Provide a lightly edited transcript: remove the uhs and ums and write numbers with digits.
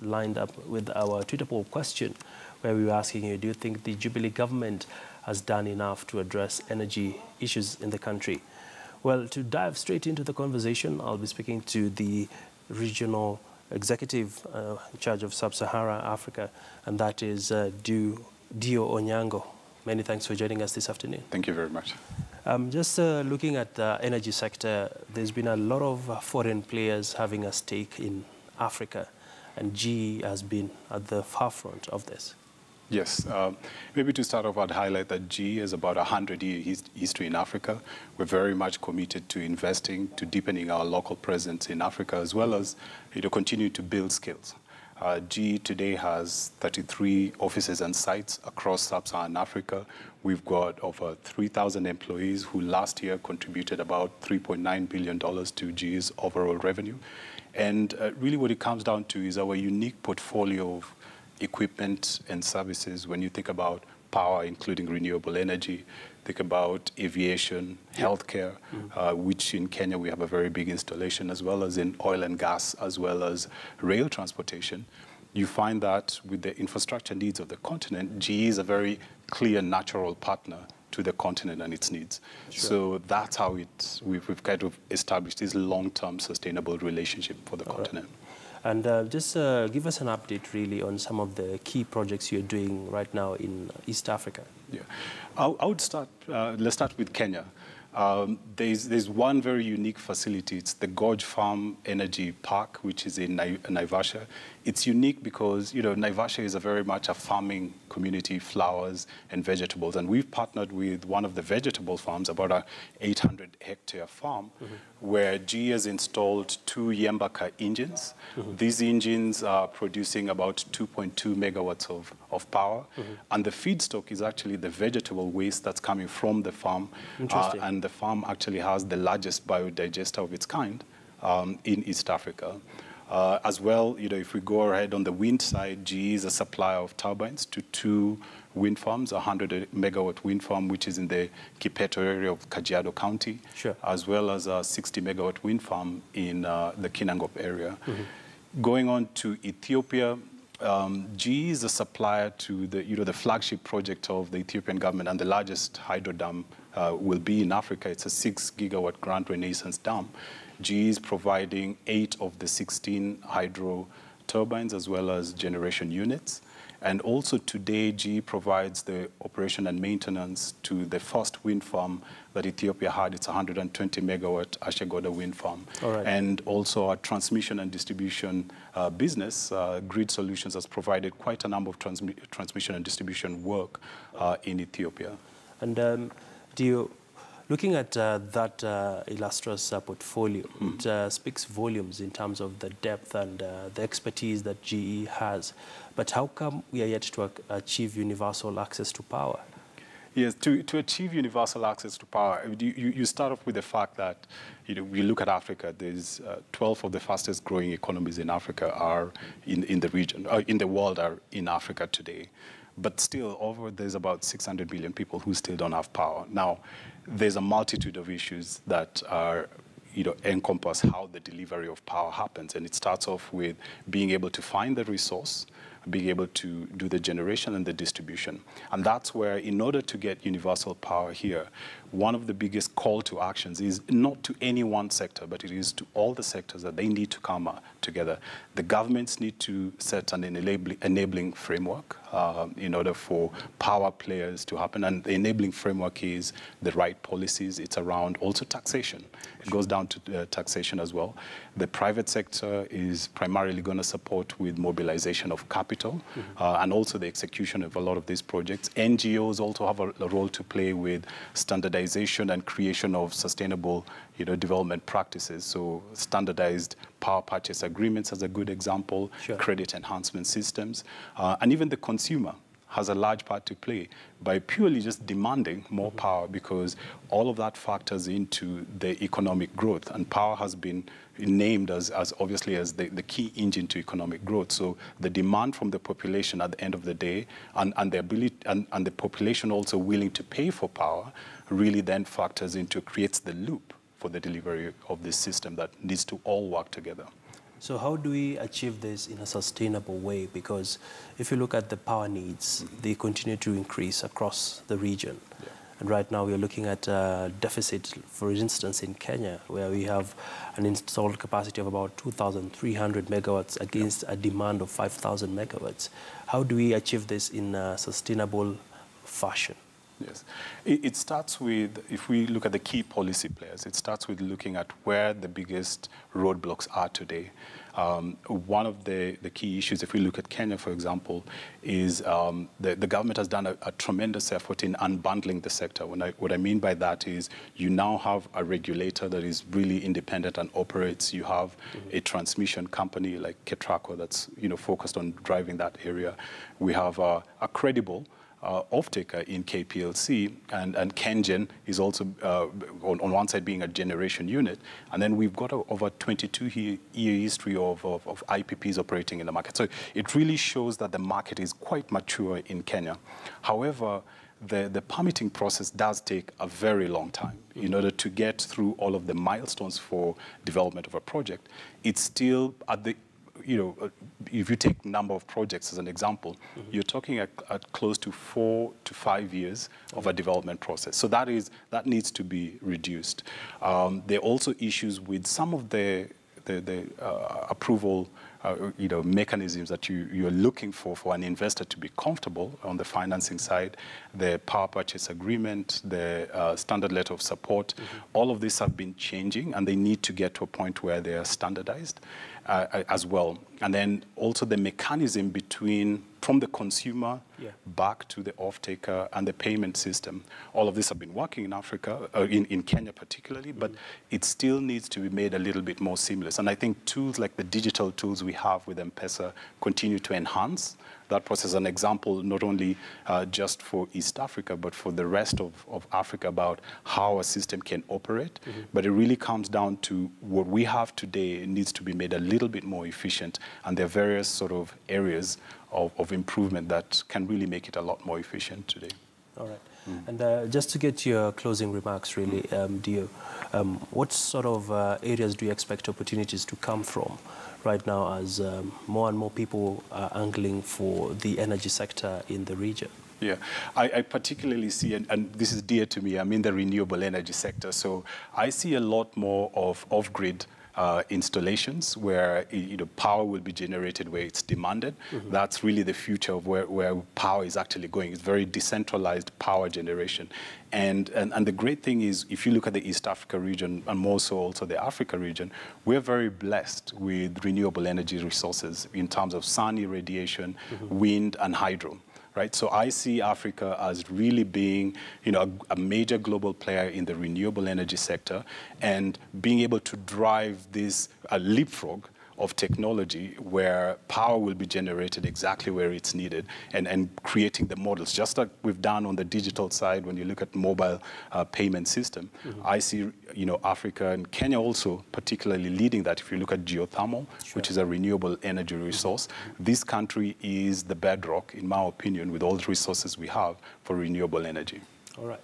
lined up with our Twitter poll question, where we were asking you, do you think the Jubilee government has done enough to address energy issues in the country? Well, to dive straight into the conversation, I'll be speaking to the regional executive in charge of Sub-Sahara Africa, and that is Dio Onyango. Many thanks for joining us this afternoon. Thank you very much. Just looking at the energy sector, there's been a lot of foreign players having a stake in Africa, and GE has been at the forefront of this. Yes. Maybe to start off, I'd highlight that GE has about 100-year history in Africa. We're very much committed to investing, to deepening our local presence in Africa, as well as continue to build skills. GE today has 33 offices and sites across sub-Saharan Africa. We've got over 3,000 employees who last year contributed about $3.9 billion to GE's overall revenue. And really what it comes down to is our unique portfolio of equipment and services. When you think about power, including renewable energy, think about aviation, healthcare, which in Kenya we have a very big installation, as well as in oil and gas, as well as rail transportation. You find that with the infrastructure needs of the continent, GE is a very clear, natural partner to the continent and its needs. Sure. So that's how we've kind of established this long-term sustainable relationship for the continent. Right. And just give us an update, really, on some of the key projects you're doing right now in East Africa. Yeah, I would start, let's start with Kenya. There's one very unique facility. It's the Gorge Farm Energy Park, which is in Naivasha. It's unique because, Naivasha is very much a farming community, flowers and vegetables. And we've partnered with one of the vegetable farms, about a 800-hectare farm, where GE has installed 2 Yembaka engines. These engines are producing about 2.2 megawatts of power. And the feedstock is actually the vegetable waste that's coming from the farm. And the farm actually has the largest biodigester of its kind in East Africa. As well, if we go ahead on the wind side, GE is a supplier of turbines to 2 wind farms, a 100-megawatt wind farm, which is in the Kipeto area of Kajiado County, as well as a 60-megawatt wind farm in the Kinangop area. Going on to Ethiopia, GE is a supplier to the flagship project of the Ethiopian government, and the largest hydro dam will be in Africa. It's a 6-gigawatt Grand Renaissance Dam. GE is providing 8 of the 16 hydro turbines, as well as generation units. And also today, GE provides the operation and maintenance to the first wind farm that Ethiopia had. It's a 120-megawatt Ashegoda wind farm. And also our transmission and distribution business, Grid Solutions, has provided quite a number of transmission and distribution work in Ethiopia. And looking at that illustrious portfolio, it speaks volumes in terms of the depth and the expertise that GE has. But how come we are yet to achieve universal access to power? Yes, to achieve universal access to power, you start off with the fact that, we look at Africa, there's 12 of the fastest growing economies in Africa are in the region, in the world are in Africa today. But still, there's about 600 million people who still don't have power. Now, there's a multitude of issues that are, encompass how the delivery of power happens. And it starts off with being able to find the resource, being able to do the generation and the distribution. And that's where, in order to get universal power here, one of the biggest call to actions is not to any one sector, but it is to all the sectors that they need to come together. The governments need to set an enabling framework in order for power players to happen. And the enabling framework is the right policies. It's around also taxation. It goes down to taxation as well. The private sector is primarily going to support with mobilization of capital and also the execution of a lot of these projects. NGOs also have a role to play with standardization and creation of sustainable development practices. So standardized power purchase agreements as a good example, credit enhancement systems, and even the consumer has a large part to play by purely just demanding more power, because all of that factors into the economic growth, and power has been named as obviously as the key engine to economic growth. So the demand from the population at the end of the day, and the ability and the population also willing to pay for power, really then factors into, creates the loop for the delivery of this system that needs to all work together. So how do we achieve this in a sustainable way? Because if you look at the power needs, they continue to increase across the region. Yeah. And right now we're looking at a deficit, for instance, in Kenya, where we have an installed capacity of about 2,300 megawatts against a demand of 5,000 megawatts. How do we achieve this in a sustainable fashion? Yes. It starts with, if we look at the key policy players, it starts with looking at where the biggest roadblocks are today. One of the key issues, if we look at Kenya, for example, is the government has done a tremendous effort in unbundling the sector. What I mean by that is you now have a regulator that is really independent and operates. You have a transmission company like Ketraco that's focused on driving that area. We have a credible off-taker in KPLC, and KenGen is also on one side being a generation unit, and then we've got over 22-year history of IPPs operating in the market. So it really shows that the market is quite mature in Kenya. However, the permitting process does take a very long time. In order to get through all of the milestones for development of a project, it's still at the if you take number of projects as an example, you're talking at close to 4 to 5 years of a development process. So that needs to be reduced. There are also issues with some of the approval mechanisms that you're looking for an investor to be comfortable on the financing side, the power purchase agreement, the standard letter of support. All of these have been changing, and they need to get to a point where they are standardized as well. And then also the mechanism from the consumer back to the off-taker and the payment system. All of this have been working in Africa, in Kenya particularly, but it still needs to be made a little bit more seamless. And I think tools like the digital tools we have with M-Pesa continue to enhance that process. An example, not only just for East Africa, but for the rest of Africa, about how a system can operate. But it really comes down to what we have today. It needs to be made a little bit more efficient, and there are various sort of areas of improvement that can really make it a lot more efficient today. All right. And just to get your closing remarks, really, Dio, what sort of areas do you expect opportunities to come from right now as more and more people are angling for the energy sector in the region? Yeah, I particularly see, and this is dear to me, I'm in the renewable energy sector, so I see a lot more of off-grid installations where power will be generated where it's demanded. That's really the future of where power is actually going. It's very decentralized power generation. And the great thing is, if you look at the East Africa region, and more so also the Africa region, we're very blessed with renewable energy resources in terms of sun irradiation, wind, and hydro. Right? So I see Africa as really being, a major global player in the renewable energy sector, and being able to drive this leapfrog of technology where power will be generated exactly where it's needed, and creating the models, just like we've done on the digital side. When you look at mobile payment system, I see Africa and Kenya also particularly leading that. If you look at geothermal, which is a renewable energy resource, this country is the bedrock, in my opinion, with all the resources we have for renewable energy. All right.